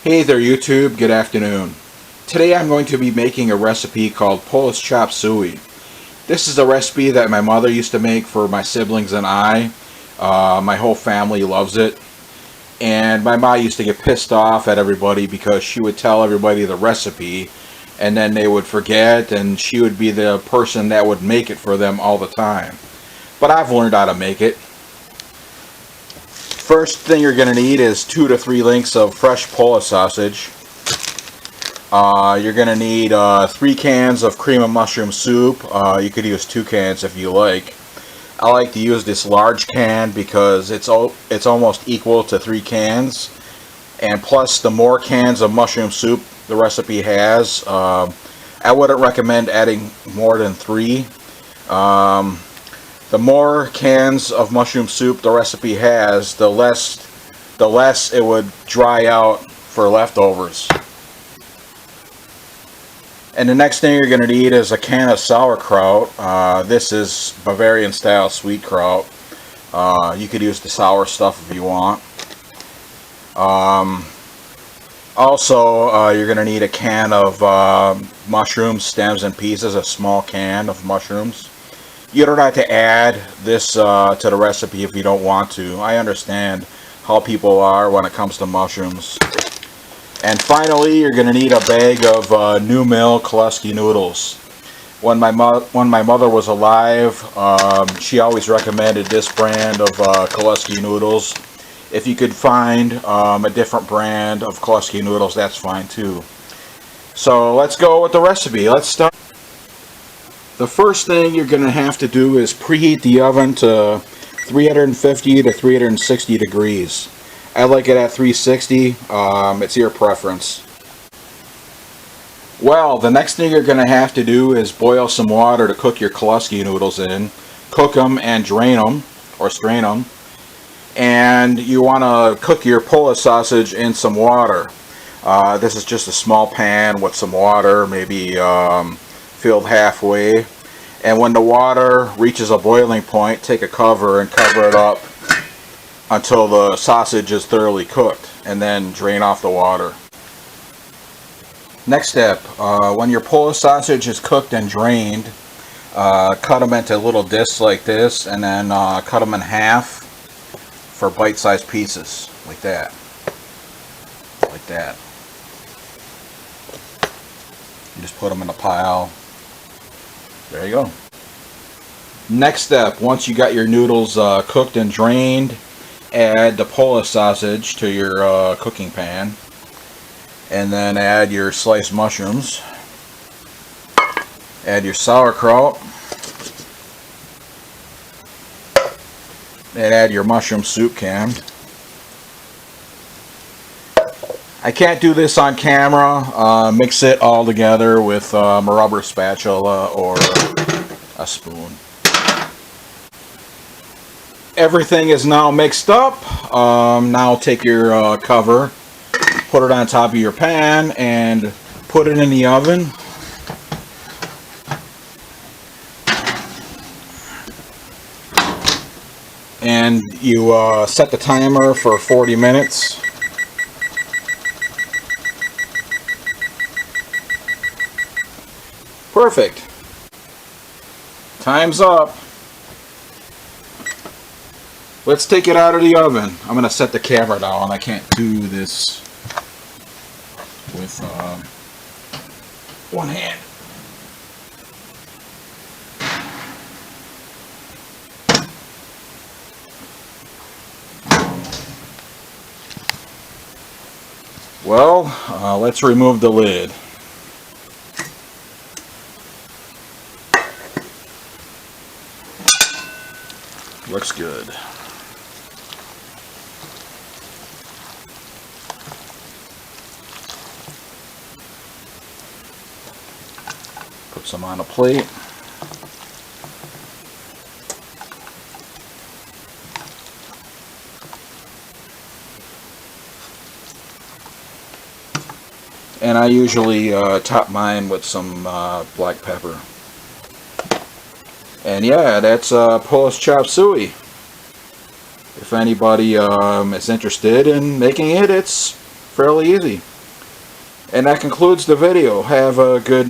Hey there YouTube, good afternoon. Today I'm going to be making a recipe called Polish Chop Suey. This is a recipe that my mother used to make for my siblings and I. My whole family loves it. And my mom used to get pissed off at everybody because she would tell everybody the recipe and then they would forget, and she would be the person that would make it for them all the time. But I've learned how to make it. First thing you're going to need is 2 to 3 links of fresh Polish sausage. You're going to need 3 cans of cream of mushroom soup. You could use 2 cans if you like. I like to use this large can because it's almost equal to 3 cans. And plus, the more cans of mushroom soup the recipe has, I wouldn't recommend adding more than 3. The more cans of mushroom soup the recipe has, the less it would dry out for leftovers. And the next thing you're going to need is a can of sauerkraut. This is Bavarian style sweet kraut. You could use the sour stuff if you want. Also, you're going to need a can of mushrooms, stems and pieces, a small can of mushrooms. You don't have to add this to the recipe if you don't want to. I understand how people are when it comes to mushrooms. And finally, you're going to need a bag of New Mill Koleski noodles. When my mother was alive, she always recommended this brand of Koleski noodles. If you could find a different brand of Koleski noodles, that's fine too. So let's go with the recipe. Let's start. The first thing you're going to have to do is preheat the oven to 350 to 360 degrees. I like it at 360. It's your preference. Well, the next thing you're going to have to do is boil some water to cook your Koleski noodles in. Cook them and drain them, or strain them. And you want to cook your Polish sausage in some water. This is just a small pan with some water, maybe filled halfway. And when the water reaches a boiling point, take a cover and cover it up until the sausage is thoroughly cooked, and then drain off the water. Next step, when your Polish sausage is cooked and drained, cut them into little discs like this, and then cut them in half for bite-sized pieces, like that. Like that. You just put them in a pile. There you go. Next step, once you got your noodles cooked and drained, add the Polish sausage to your cooking pan, and then add your sliced mushrooms, add your sauerkraut, and add your mushroom soup can. I can't do this on camera. Mix it all together with a rubber spatula or a spoon. Everything is now mixed up. Now take your cover, put it on top of your pan, and put it in the oven. And you set the timer for 40 minutes. Perfect. Time's up. Let's take it out of the oven. I'm going to set the camera down. I can't do this with one hand. Well, let's remove the lid. Looks good. Put some on a plate. And I usually top mine with some black pepper. And yeah, that's Polish Chop Suey. If anybody is interested in making it, it's fairly easy. And that concludes the video. Have a good